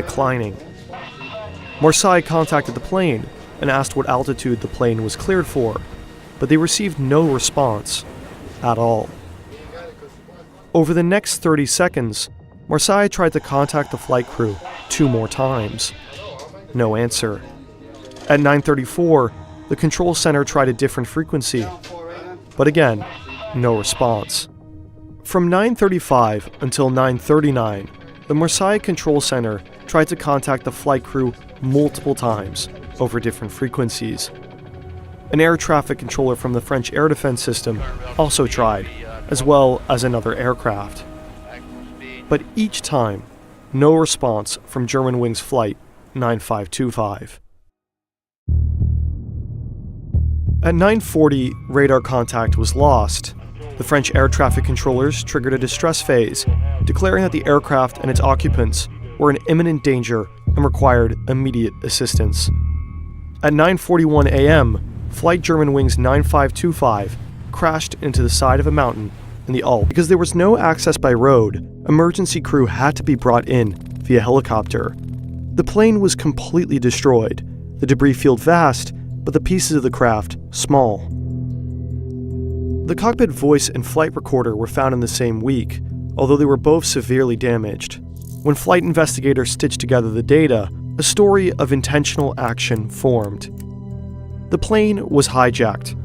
declining. Marseille contacted the plane and asked what altitude the plane was cleared for, but they received no response at all. Over the next 30 seconds, Marseille tried to contact the flight crew 2 more times. No answer. At 9:34, the control center tried a different frequency, but again, no response. From 9:35 until 9:39, the Marseille control center tried to contact the flight crew multiple times over different frequencies. An air traffic controller from the French air defense system also tried, as well as another aircraft. But each time, no response from Germanwings Flight 9525. At 9:40, radar contact was lost. The French air traffic controllers triggered a distress phase, declaring that the aircraft and its occupants were in imminent danger and required immediate assistance. At 9:41 a.m., Flight Germanwings 9525 crashed into the side of a mountain in the Alps. Because there was no access by road, emergency crew had to be brought in via helicopter. The plane was completely destroyed, the debris field vast, but the pieces of the craft small. The cockpit voice and flight recorder were found in the same week, although they were both severely damaged. When flight investigators stitched together the data, a story of intentional action formed. The plane was hijacked,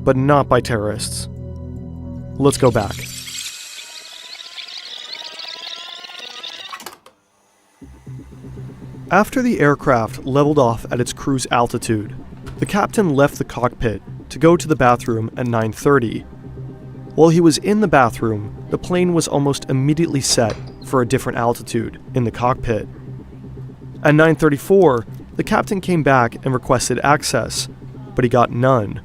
but not by terrorists. Let's go back. After the aircraft leveled off at its cruise altitude, the captain left the cockpit to go to the bathroom at 9:30. While he was in the bathroom, the plane was almost immediately set for a different altitude in the cockpit. At 9:34, the captain came back and requested access, but he got none.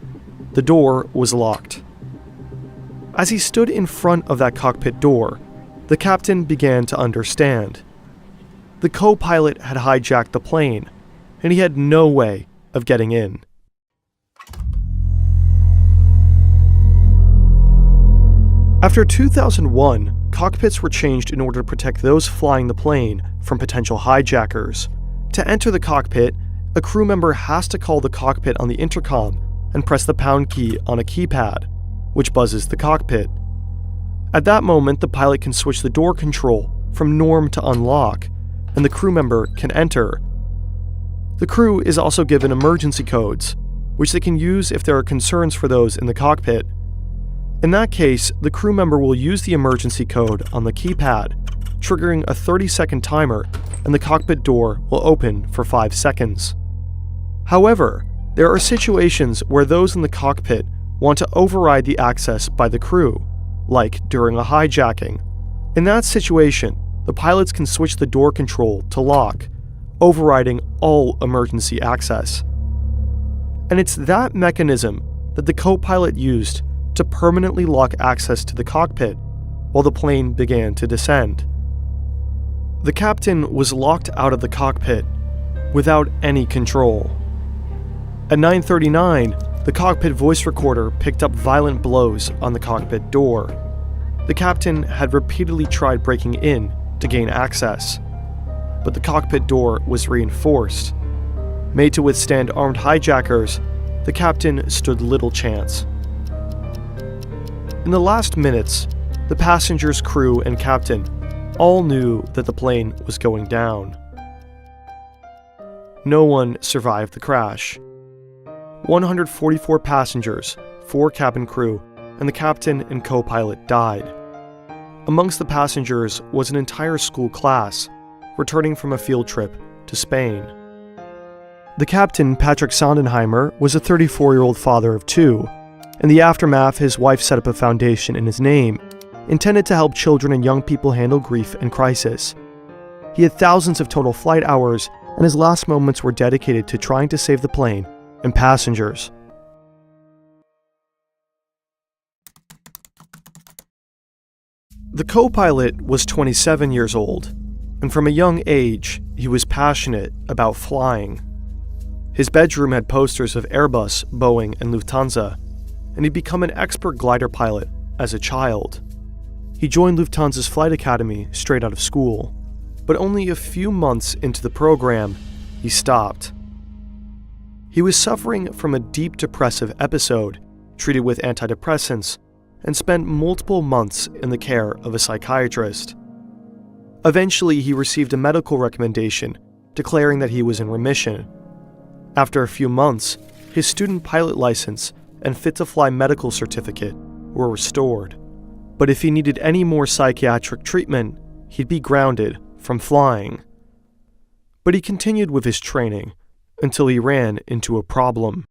The door was locked. As he stood in front of that cockpit door, the captain began to understand. The co-pilot had hijacked the plane, and he had no way of getting in. After 2001, cockpits were changed in order to protect those flying the plane from potential hijackers. To enter the cockpit, a crew member has to call the cockpit on the intercom and press the pound key on a keypad, which buzzes the cockpit. At that moment, the pilot can switch the door control from norm to unlock, and the crew member can enter. The crew is also given emergency codes, which they can use if there are concerns for those in the cockpit. In that case, the crew member will use the emergency code on the keypad, triggering a 30-second timer, and the cockpit door will open for 5 seconds. However, there are situations where those in the cockpit want to override the access by the crew, like during a hijacking. In that situation, the pilots can switch the door control to lock, overriding all emergency access. And it's that mechanism that the co-pilot used to permanently lock access to the cockpit while the plane began to descend. The captain was locked out of the cockpit without any control. At 9:39, the cockpit voice recorder picked up violent blows on the cockpit door. The captain had repeatedly tried breaking in to gain access, but the cockpit door was reinforced. Made to withstand armed hijackers, the captain stood little chance. In the last minutes, the passengers, crew, and captain all knew that the plane was going down. No one survived the crash. 144 passengers, 4 cabin crew, and the captain and co-pilot died. Amongst the passengers was an entire school class, returning from a field trip to Spain. The captain, Patrick Sondenheimer, was a 34-year-old father of 2. In the aftermath, his wife set up a foundation in his name, intended to help children and young people handle grief and crisis. He had thousands of total flight hours, and his last moments were dedicated to trying to save the plane and passengers. The co-pilot was 27 years old, and from a young age, he was passionate about flying. His bedroom had posters of Airbus, Boeing, and Lufthansa, and he'd become an expert glider pilot as a child. He joined Lufthansa's flight academy straight out of school. but only a few months into the program, he stopped. He was suffering from a deep depressive episode, treated with antidepressants, and spent multiple months in the care of a psychiatrist. Eventually, he received a medical recommendation declaring that he was in remission. After a few months, his student pilot license and fit-to-fly medical certificate were restored. But if he needed any more psychiatric treatment, he'd be grounded from flying. But he continued with his training until he ran into a problem.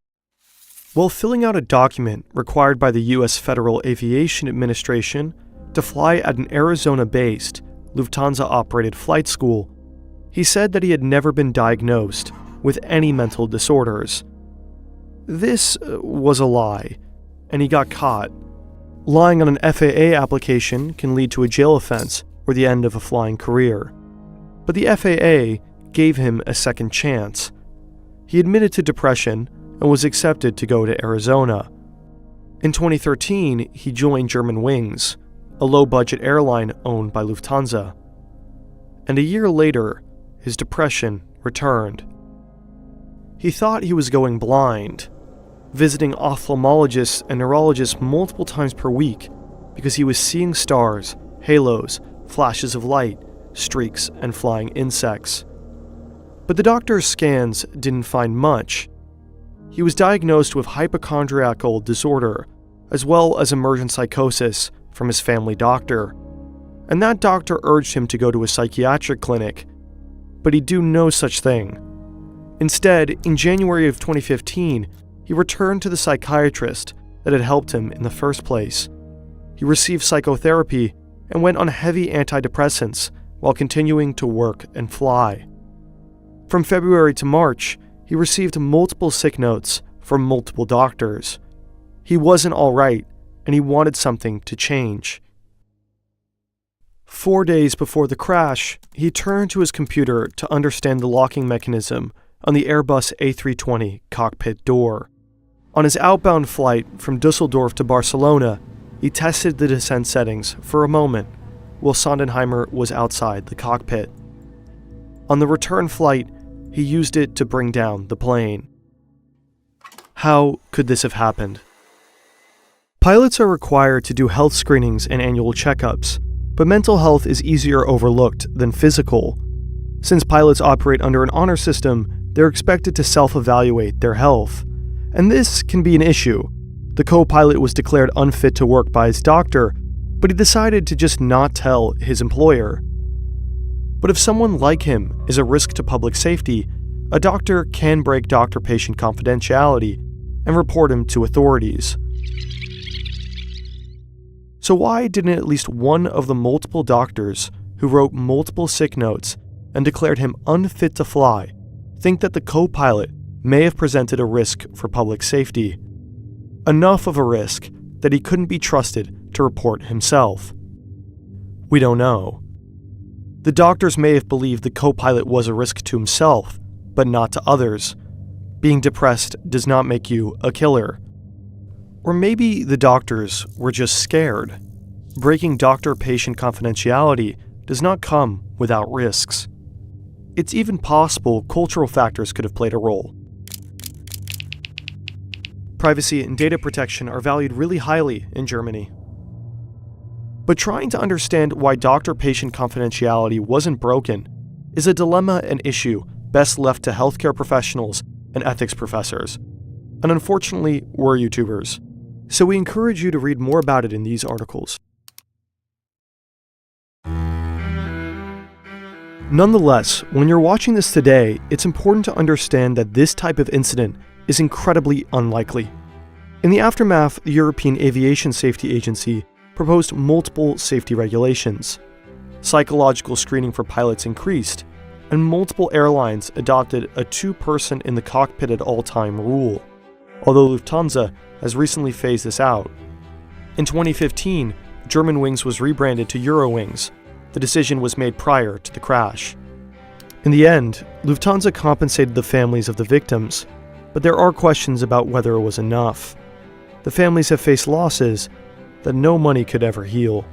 While filling out a document required by the U.S. Federal Aviation Administration to fly at an Arizona-based, Lufthansa-operated flight school, he said that he had never been diagnosed with any mental disorders. This was a lie, and he got caught. Lying on an FAA application can lead to a jail offense or the end of a flying career. But the FAA gave him a second chance. He admitted to depression and was accepted to go to Arizona. In 2013, he joined Germanwings, a low-budget airline owned by Lufthansa. And a year later, his depression returned. He thought he was going blind, visiting ophthalmologists and neurologists multiple times per week because he was seeing stars, halos, flashes of light, streaks, and flying insects. But the doctor's scans didn't find much. He was diagnosed with hypochondriacal disorder, as well as emergent psychosis from his family doctor. And that doctor urged him to go to a psychiatric clinic, but he'd do no such thing. Instead, in January of 2015, he returned to the psychiatrist that had helped him in the first place. He received psychotherapy and went on heavy antidepressants while continuing to work and fly. From February to March, he received multiple sick notes from multiple doctors. He wasn't all right, and he wanted something to change. 4 days before the crash, he turned to his computer to understand the locking mechanism on the Airbus A320 cockpit door. On his outbound flight from Dusseldorf to Barcelona, he tested the descent settings for a moment while Sondenheimer was outside the cockpit. On the return flight, he used it to bring down the plane. How could this have happened? Pilots are required to do health screenings and annual checkups, but mental health is easier overlooked than physical. Since pilots operate under an honor system, they're expected to self-evaluate their health. And this can be an issue. The co-pilot was declared unfit to work by his doctor, but he decided to just not tell his employer. But if someone like him is a risk to public safety, a doctor can break doctor-patient confidentiality and report him to authorities. So why didn't at least one of the multiple doctors who wrote multiple sick notes and declared him unfit to fly think that the co-pilot may have presented a risk for public safety? Enough of a risk that he couldn't be trusted to report himself. We don't know. The doctors may have believed the co-pilot was a risk to himself, but not to others. Being depressed does not make you a killer. Or maybe the doctors were just scared. Breaking doctor-patient confidentiality does not come without risks. It's even possible cultural factors could have played a role. Privacy and data protection are valued really highly in Germany. But trying to understand why doctor-patient confidentiality wasn't broken is a dilemma and issue best left to healthcare professionals and ethics professors. And unfortunately, we're YouTubers. So we encourage you to read more about it in these articles. Nonetheless, when you're watching this today, it's important to understand that this type of incident is incredibly unlikely. In the aftermath, the European Aviation Safety Agency proposed multiple safety regulations. Psychological screening for pilots increased, and multiple airlines adopted a two-person in the cockpit at all time rule, although Lufthansa has recently phased this out. In 2015, Germanwings was rebranded to Eurowings. The decision was made prior to the crash. In the end, Lufthansa compensated the families of the victims, but there are questions about whether it was enough. The families have faced losses that no money could ever heal.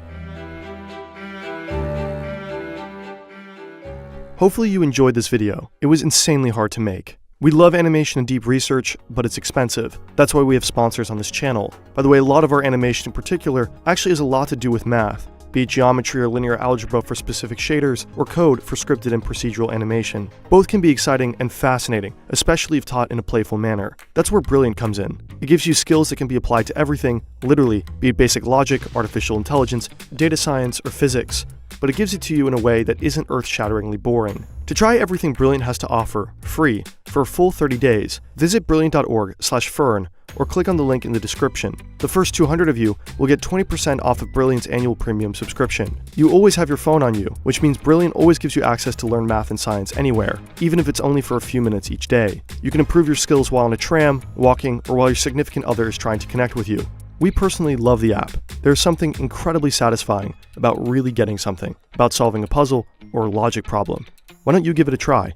Hopefully you enjoyed this video. It was insanely hard to make. We love animation and deep research, but it's expensive. That's why we have sponsors on this channel. By the way, a lot of our animation in particular actually has a lot to do with math, be it geometry or linear algebra for specific shaders, or code for scripted and procedural animation. Both can be exciting and fascinating, especially if taught in a playful manner. That's where Brilliant comes in. It gives you skills that can be applied to everything, literally, be it basic logic, artificial intelligence, data science, or physics. But it gives it to you in a way that isn't earth-shatteringly boring. To try everything Brilliant has to offer, free, for a full 30 days, visit brilliant.org/fern or click on the link in the description. The first 200 of you will get 20% off of Brilliant's annual premium subscription. You always have your phone on you, which means Brilliant always gives you access to learn math and science anywhere, even if it's only for a few minutes each day. You can improve your skills while on a tram, walking, or while your significant other is trying to connect with you. We personally love the app. There's something incredibly satisfying about really getting something, about solving a puzzle or a logic problem. Why don't you give it a try?